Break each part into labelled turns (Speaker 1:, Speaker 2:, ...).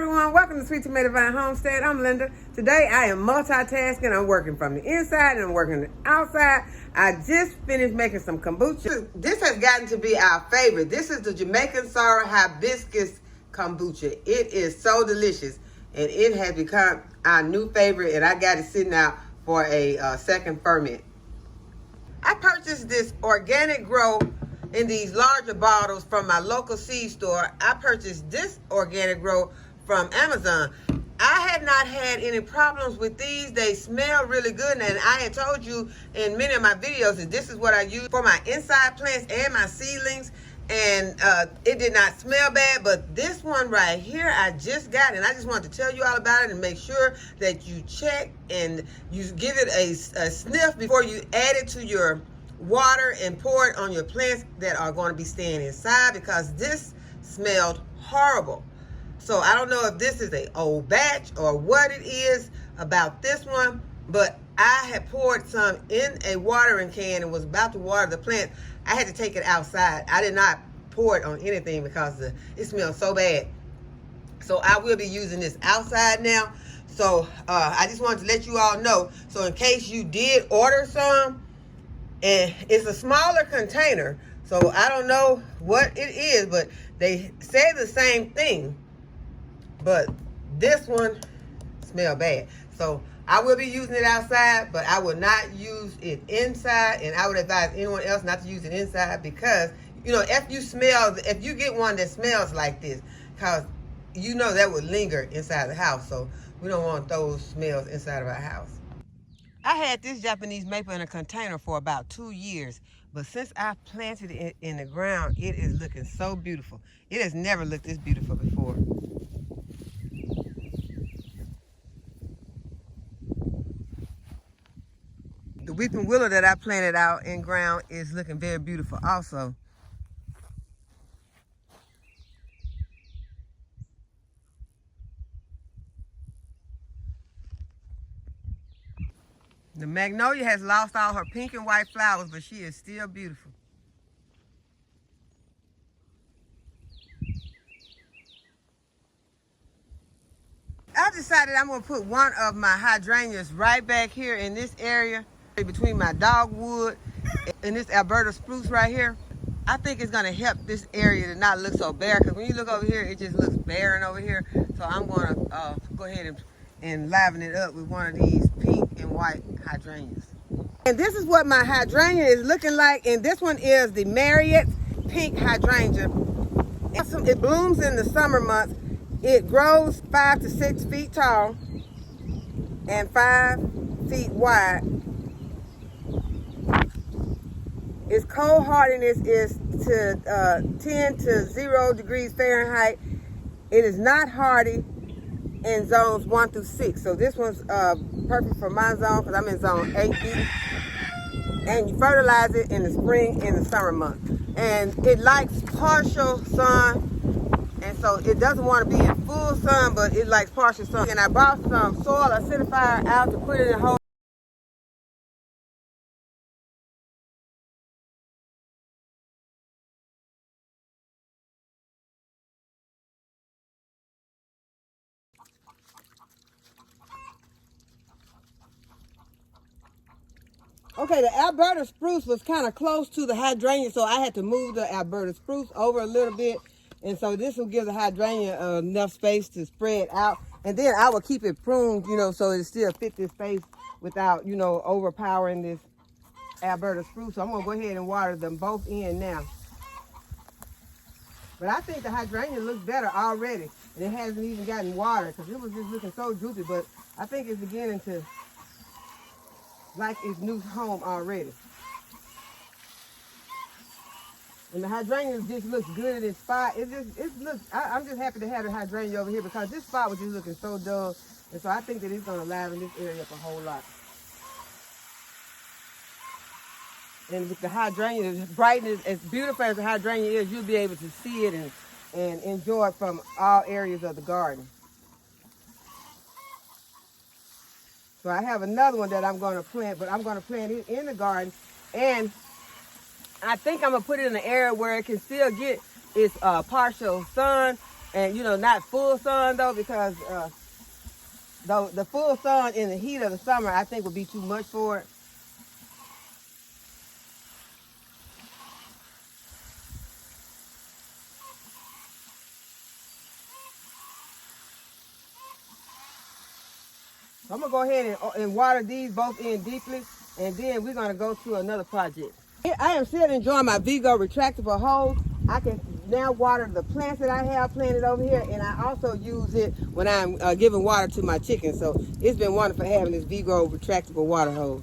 Speaker 1: everyone, welcome to Sweet Tomato Vine Homestead. I'm Linda. Today I am multitasking. I'm working from the inside and I'm working the outside. I just finished making some kombucha. This has gotten to be our favorite. This is the Jamaican sorrel hibiscus kombucha. It is so delicious and it has become our new favorite, and I got it sitting out for a second ferment. I purchased this OrganicBlood in these larger bottles from my local seed store. I purchased this OrganicBlood from Amazon. I had not had any problems with these. They smell really good, and I had told you in many of my videos that this is what I use for my inside plants and my seedlings, and it did not smell bad. But this one right here I just got, and I just wanted to tell you all about it and make sure that you check and you give it a sniff before you add it to your water and pour it on your plants that are going to be staying inside, because this smelled horrible. So I don't know if this is a old batch or what it is about this one, but I had poured some in a watering can and was about to water the plant. I had to take it outside. I did not pour it on anything because it smelled so bad. So I will be using this outside now. So I just wanted to let you all know. So in case you did order some, and it's a smaller container, so I don't know what it is, but they say the same thing, but this one smells bad. So I will be using it outside, but I will not use it inside, and I would advise anyone else not to use it inside, because you know, if you get one that smells like this, because you know that would linger inside the house, so we don't want those smells inside of our house. I had this Japanese maple in a container for about 2 years, but since I planted it in the ground, it is looking so beautiful. It has never looked this beautiful before. The weeping willow that I planted out in ground is looking very beautiful also. The magnolia has lost all her pink and white flowers, but she is still beautiful. I decided I'm going to put one of my hydrangeas right back here in this area between my dogwood and this Alberta spruce right here. I think it's going to help this area to not look so bare, because when you look over here, it just looks barren over here. So I'm going to go ahead and liven it up with one of these pink and white hydrangeas. And this is what my hydrangea is looking like, and this one is the Marriott pink hydrangea. It blooms in the summer months. It grows 5 to 6 feet tall and 5 feet wide. Its cold hardiness is to 10 to 0 degrees Fahrenheit. It is not hardy in zones 1 through 6. So this one's perfect for my zone, because I'm in zone 8B. And you fertilize it in the spring and the summer months. And it likes partial sun, and so it doesn't want to be in full sun, but it likes partial sun. And I bought some soil acidifier out to put it in a hole. Okay, the Alberta spruce was kind of close to the hydrangea, so I had to move the Alberta spruce over a little bit. And so this will give the hydrangea enough space to spread out. And then I will keep it pruned, you know, so it still fit this space without, you know, overpowering this Alberta spruce. So I'm going to go ahead and water them both in now. But I think the hydrangea looks better already. And it hasn't even gotten water, because it was just looking so droopy. But I think it's beginning to like its new home already. And the hydrangea just looks good in this spot. It looks, I'm just happy to have the hydrangea over here, because this spot was just looking so dull. And so I think that it's going to liven this area up a whole lot. And with the hydrangea, as bright and as beautiful as the hydrangea is, you'll be able to see it and enjoy it from all areas of the garden. So I have another one that I'm going to plant, but I'm going to plant it in the garden. And I think I'm going to put it in an area where it can still get its partial sun, And you know, not full sun though, because the full sun in the heat of the summer, I think would be too much for it. So I'm gonna go ahead and water these both in deeply, and then we're gonna go to another project. I am still enjoying my Vego retractable hose. I can now water the plants that I have planted over here, and I also use it when I'm giving water to my chickens. So it's been wonderful having this Vego retractable water hose.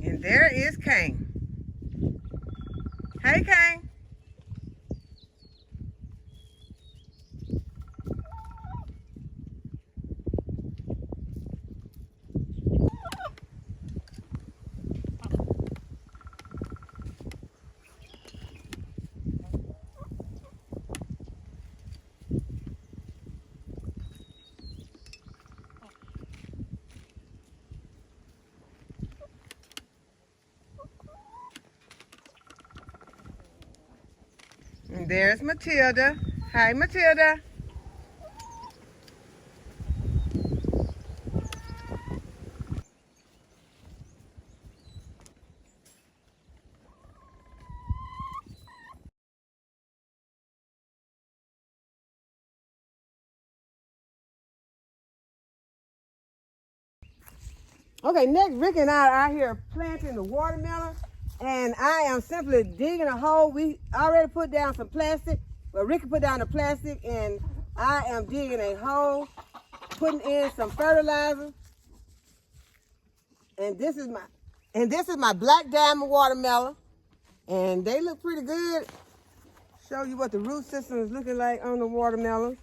Speaker 1: And there is Kane. Hey, Kane. And there's Matilda. Hi, Matilda. Okay, next, Rick and I are out here planting the watermelon, and I am simply digging a hole. We already put down some plastic, but Rick put down the plastic, and I am digging a hole, putting in some fertilizer. And this is my black diamond watermelon, and they look pretty good. Show you what the root system is looking like on the watermelon.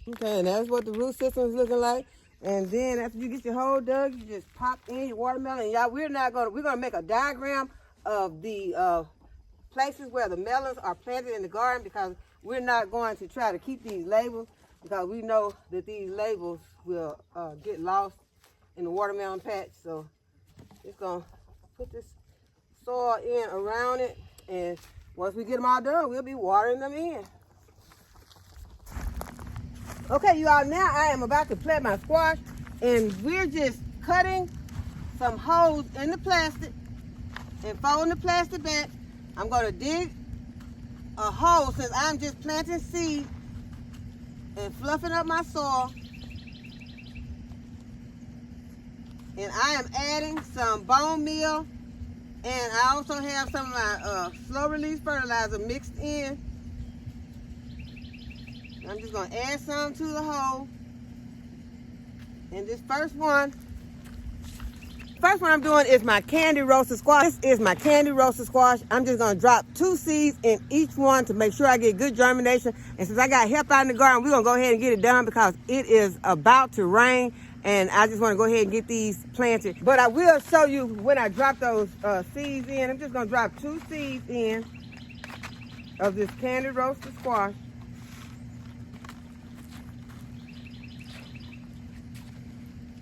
Speaker 1: Okay, and that's what the root system is looking like. And then after you get your hole dug, you just pop in your watermelon. And y'all, we're gonna make a diagram of the places where the melons are planted in the garden, because we're not going to try to keep these labels, because we know that these labels will get lost in the watermelon patch. So just gonna put this soil in around it, and once we get them all done, we'll be watering them in. Okay, you all, now I am about to plant my squash, and we're just cutting some holes in the plastic and folding the plastic back. I'm going to dig a hole, since I'm just planting seed and fluffing up my soil. And I am adding some bone meal, and I also have some of my slow release fertilizer mixed in. I'm just going to add some to the hole. And this first one I'm doing is my candy roasted squash. This is my candy roasted squash. I'm just going to drop 2 seeds in each one to make sure I get good germination. And since I got help out in the garden, we're going to go ahead and get it done, because it is about to rain. And I just want to go ahead and get these planted. But I will show you when I drop those seeds in. I'm just going to drop 2 seeds in of this candy roasted squash.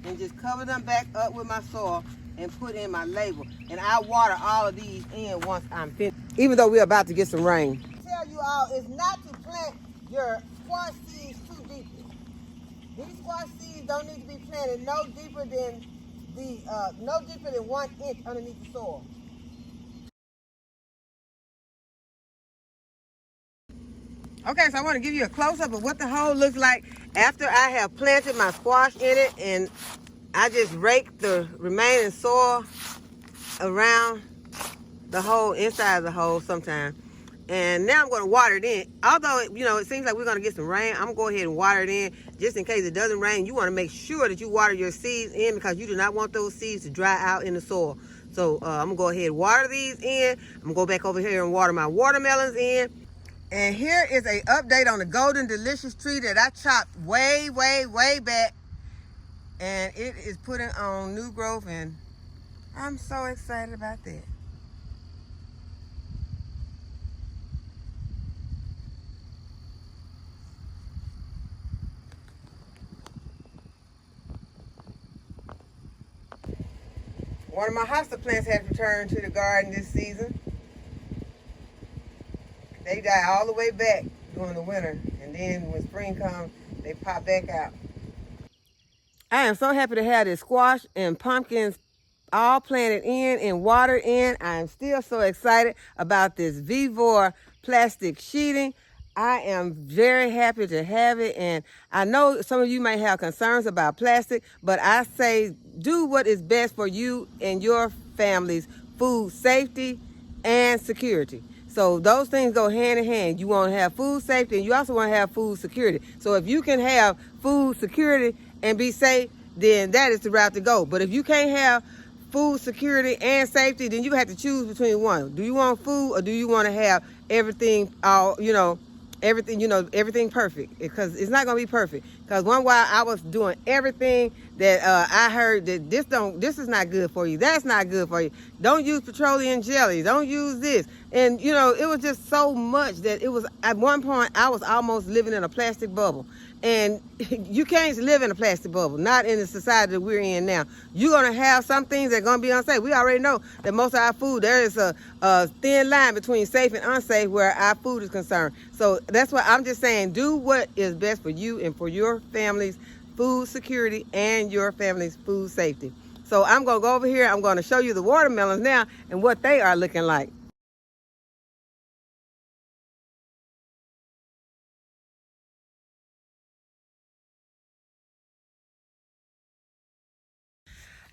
Speaker 1: And just cover them back up with my soil and put in my label. And I'll water all of these in once I'm finished, even though we're about to get some rain. I tell you all, is not to plant your squash seeds too deeply. These squash seeds don't need to be planted no deeper than 1 inch underneath the soil. Okay, so I want to give you a close-up of what the hole looks like after I have planted my squash in it, and I just raked the remaining soil around the whole inside of the hole sometime. And now I'm going to water it in. Although, you know, it seems like we're going to get some rain, I'm going to go ahead and water it in just in case it doesn't rain. You want to make sure that you water your seeds in because you do not want those seeds to dry out in the soil. So I'm going to go ahead and water these in. I'm going to go back over here and water my watermelons in. And here is an update on the Golden Delicious tree that I chopped way back. And it is putting on new growth, and I'm so excited about that. One of my hosta plants has returned to the garden this season. They die all the way back during the winter, and then when spring comes, they pop back out. I am so happy to have this squash and pumpkins all planted in and watered in. I am still so excited about this Vevor plastic sheeting. I am very happy to have it, and I know some of you may have concerns about plastic, but I say do what is best for you and your family's food safety and security. So those things go hand in hand. You want to have food safety, and you also want to have food security. So if you can have food security and be safe, then that is the route to go. But if you can't have food security and safety, then you have to choose between one. Do you want food, or do you want to have everything, everything perfect? Because it's not going to be perfect. Because one while I was doing everything that I heard that this is not good for you. That's not good for you. Don't use petroleum jelly. Don't use this. And, it was just so much that it was, at one point, I was almost living in a plastic bubble. And you can't live in a plastic bubble, not in the society that we're in now. You're going to have some things that are going to be unsafe. We already know that most of our food, there is a thin line between safe and unsafe where our food is concerned. So that's why I'm just saying, do what is best for you and for your family's food security and your family's food safety. So I'm going to go over here. I'm going to show you the watermelons now and what they are looking like.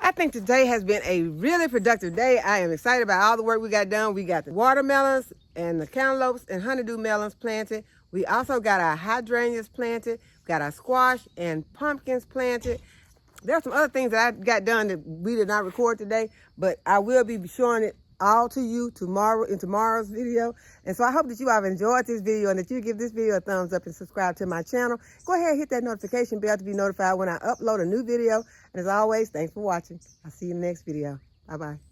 Speaker 1: I think today has been a really productive day. I am excited about all the work we got done. We got the watermelons and the cantaloupes and honeydew melons planted. We also got our hydrangeas planted. Got our squash and pumpkins planted. There are some other things that I got done that we did not record today, but I will be showing it all to you tomorrow in tomorrow's video. And so I hope that you have enjoyed this video and that you give this video a thumbs up and subscribe to my channel. Go ahead and hit that notification bell to be notified when I upload a new video. And as always, thanks for watching. I'll see you in the next video. Bye-bye.